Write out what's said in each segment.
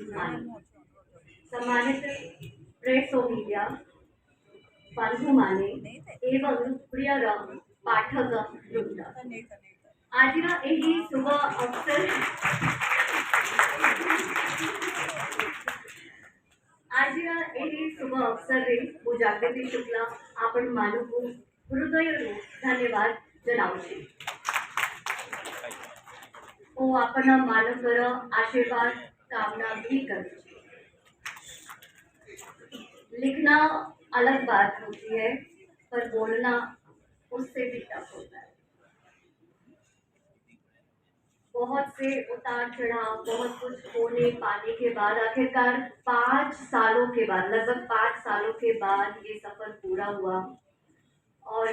माने, सम्मानित प्रेस और मीडिया बंधुमाने एवं प्रियरम पाठक वृंद, आज यही शुभ अवसर आज यही शुभ अवसर रे હું જાગૃતિ શુક્લા આપણ માનવું હૃદયનું ધન્યવાદ જણાવું છું। હું આપણા માનવર આશીર્વાદ कामना भी करूँ। लिखना अलग बात होती है, पर बोलना उससे भी टफ होता है। बहुत से उतार चढ़ाव, बहुत कुछ होने पाने के बाद आखिरकार 5 सालों के बाद, लगभग 5 सालों के बाद ये सफर पूरा हुआ। और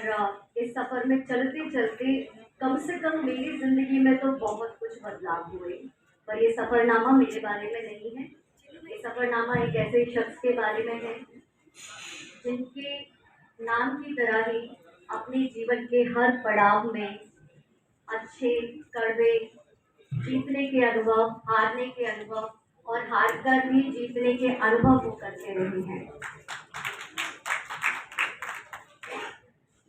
इस सफर में चलते चलते कम से कम मेरी जिंदगी में तो बहुत कुछ बदलाव हुए। पर ये सफरनामा मेरे बारे में नहीं है, ये सफरनामा एक ऐसे शख्स के बारे में है जिनके नाम की तरह ही अपने जीवन के हर पड़ाव में अच्छे कड़वे जीतने के अनुभव, हारने के अनुभव और हार कर भी जीतने के अनुभव को करते रहे हैं।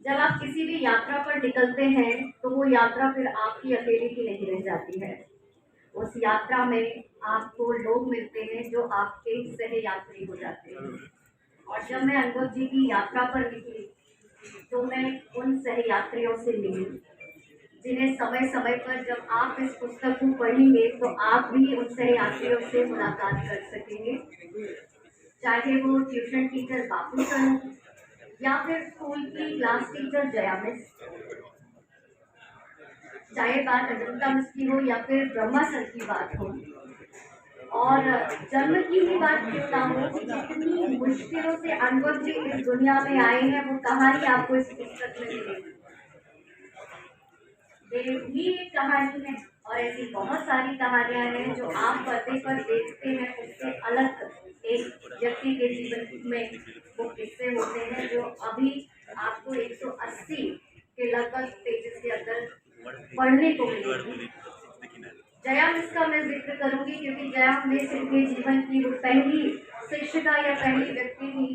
जब आप किसी भी यात्रा पर निकलते हैं तो वो यात्रा फिर आपकी अकेले की नहीं रह जाती है। उस यात्रा में आपको लोग मिलते हैं जो आपके सह यात्री हो जाते हैं। और जब मैं अनुभव जी की यात्रा पर निकली तो मैं उन सह यात्रियों से मिली जिन्हें समय समय पर जब आप इस पुस्तक को पढ़ेंगे तो आप भी उन सह यात्रियों से मुलाकात कर सकेंगे, चाहे वो ट्यूशन टीचर बापू सर हो या फिर स्कूल की क्लास टीचर जया मिस, चाहे बात अजंता मिस की हो या फिर ब्रह्मा सर की बात हो, और जन्म की भी बात क्यों ना हो कि जितनी मुश्किलों से अनुभव जी इस दुनिया में आए हैं वो कहानी आपको इस पुस्तक में मिलेगी। ये भी एक कहानी है और ऐसी बहुत सारी कहानियां हैं जो आप पर्दे पर देखते हैं, उससे अलग एक व्यक्ति के जीवन में वो किस्से होते हैं जो अभी आपको 180 के लगभग पेजेस के अंदर पढ़ने को मिलेगी। जया मिस का मैं जिक्र करूंगी क्योंकि जया मिस इनके जीवन की वो पहली शिक्षिका या पहली व्यक्ति थी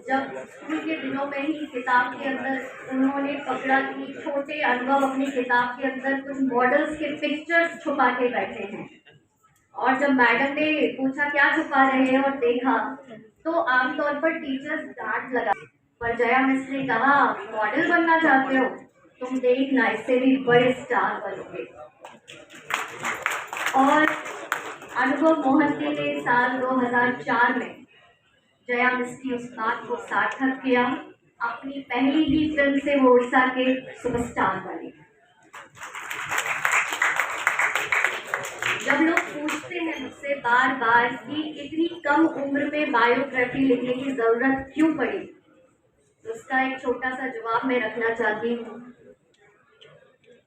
जब स्कूल के दिनों में ही किताब के अंदर उन्होंने पकड़ा कि छोटे अनुभव अपनी किताब के अंदर कुछ मॉडल्स के पिक्चर्स छुपा के बैठे हैं। और जब मैडम ने पूछा क्या छुपा रहे हैं और देखा तो आमतौर पर टीचर्स डांट लगा, पर जया मिस ने कहा मॉडल बनना चाहते हो, तुम देखना इससे भी बड़े स्टार बनोगे। और अनुभव मोहंती ने साल 2004 में जया मिस की उस बात को सार्थक किया। अपनी पहली ही फिल्म से वो उड़ीसा के सुपरस्टार बने। जब लोग पूछते हैं मुझसे बार बार कि इतनी कम उम्र में बायोग्राफी लिखने की जरूरत क्यों पड़ी, तो उसका एक छोटा सा जवाब मैं रखना चाहती हूँ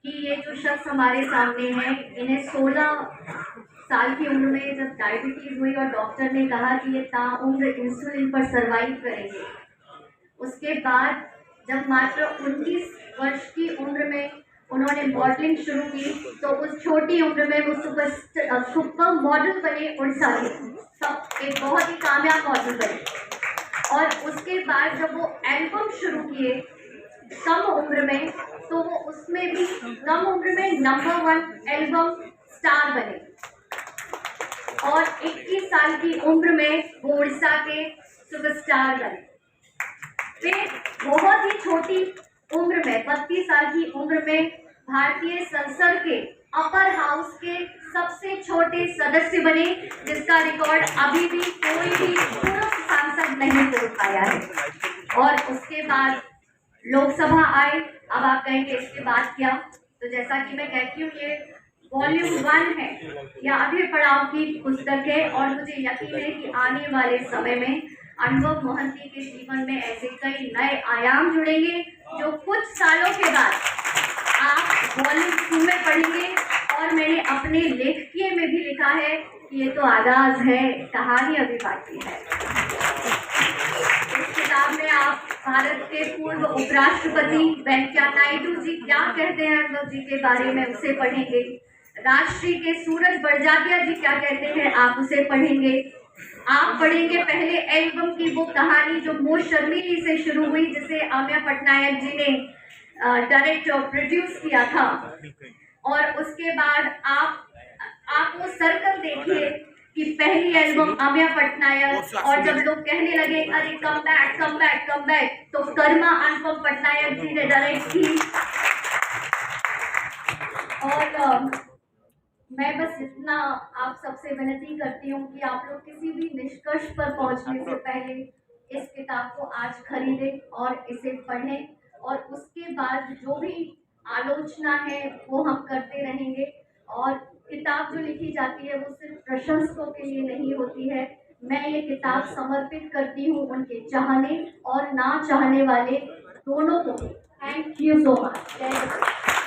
कि ये जो शख्स हमारे सामने है, इन्हें 16 साल की उम्र में जब डायबिटीज हुई और डॉक्टर ने कहा कि ये ताउम्र इंसुलिन पर सरवाइव करेंगे, उसके बाद जब मात्र 19 वर्ष की उम्र में उन्होंने मॉडलिंग शुरू की तो उस छोटी उम्र में वो सुपर मॉडल बने उड़ीसा के, सब एक बहुत ही कामयाब मॉडल बने। और उसके बाद जब वो एल्बम शुरू किए कम उम्र में तो वो उसमें भी कम उम्र में नंबर 1 एल्बम स्टार बने। और 21 साल की उम्र में वो उड़ीसा के सुपरस्टार बने। फिर बहुत ही छोटी उम्र में 32 साल की उम्र में भारतीय संसद के अपर हाउस के सबसे छोटे सदस्य बने, जिसका रिकॉर्ड अभी भी कोई भी पूर्व सांसद नहीं तोड़ पाया है। और उसके बाद लोकसभा आए। अब आप कहेंगे इसके बाद क्या, तो जैसा कि मैं कहती हूँ ये वॉल्यूम 1 है या आधे पड़ाव की पुस्तक है और मुझे यकीन है कि आने वाले समय में अनुभव मोहंती के जीवन में ऐसे कई नए आयाम जुड़ेंगे जो कुछ सालों के बाद आप वॉल्यूम 2 में पढ़ेंगे। और मैंने अपने लेखकीय में भी लिखा है कि ये तो आगाज है, कहानी अभी बाकी है। इस किताब में आप भारत के पूर्व उपराष्ट्रपति वेंकैया नायडू जी क्या कहते हैं अनुभव जी के बारे में, उसे पढ़ेंगे। राजश्री के सूरज बड़जात्या जी क्या कहते हैं, आप उसे पढ़ेंगे। आप पढ़ेंगे पहले एल्बम की वो कहानी जो मोस्ट शर्मीली से शुरू हुई, जिसे आमिया पटनायक जी ने डायरेक्ट और प्रोड्यूस किया था। और उसके बाद आप वो सर्कल देखिए कि पहली एल्बम आमिया पटनायक, और जब लोग कहने लगे अरे come back come back come back, तो कर्मा अनुपम पटनायक जी ने डायरेक्ट की। और मैं बस इतना आप सबसे विनती करती हूँ कि आप लोग किसी भी निष्कर्ष पर पहुंचने से पहले इस किताब को आज खरीदें और इसे पढ़ें, और उसके बाद जो भी आलोचना है वो हम करते रहेंगे। और किताब जो लिखी जाती है वो सिर्फ प्रशंसकों के लिए नहीं होती है। मैं ये किताब समर्पित करती हूँ उनके चाहने और ना चाहने वाले दोनों को। Thank you so much.